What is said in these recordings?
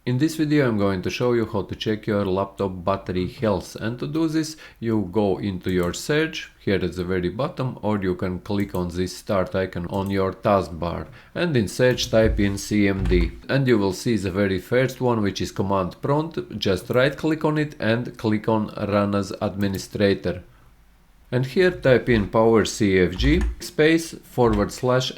In this video I'm going to show you how to check your laptop battery health, and to do this you go into your search here at the very bottom, or you can click on this start icon on your taskbar and in search type in CMD, and you will see the very first one, which is command prompt. Just right click on it and click on run as administrator. And here type in power CFG space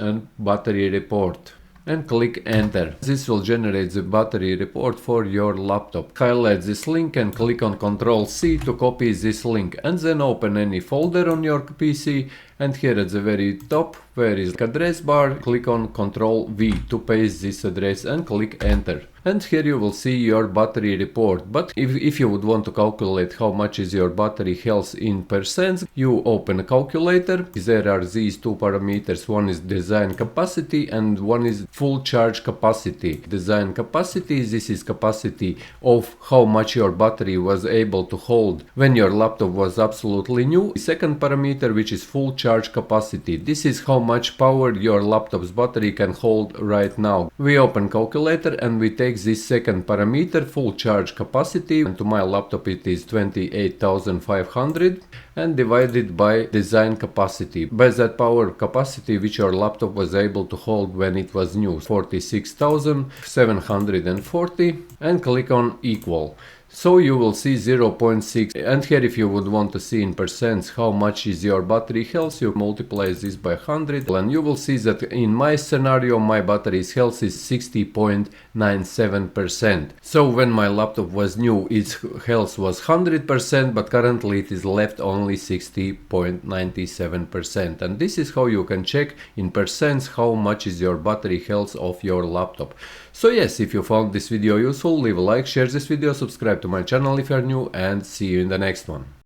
/ and battery report and click enter. This will generate the battery report for your laptop. Highlight this link and click on Ctrl C to copy this link, and then open any folder on your PC, and here at the very top where is address bar, click on Ctrl V to paste this address and click enter. And here you will see your battery report. But if you would want to calculate how much is your battery health in percents, you open a calculator. There are these two parameters. One is design capacity and one is full charge capacity. Design capacity, this is capacity of how much your battery was able to hold when your laptop was absolutely new. The second parameter, which is full charge capacity, this is how much power your laptop's battery can hold right now. We open calculator and we take this second parameter, full charge capacity, and to my laptop it is 28,500, and divided by design capacity, by that power capacity which your laptop was able to hold when it was new, 46,740, and click on equal. So you will see 0.6, and here if you would want to see in percents how much is your battery health, you multiply this by 100 and you will see that in my scenario my battery's health is 60.97%. So when my laptop was new its health was 100%, but currently it is left only 60.97%, and this is how you can check in percents how much is your battery health of your laptop. So yes, if you found this video useful, leave a like, share this video, subscribe to my channel if you are new, and see you in the next one.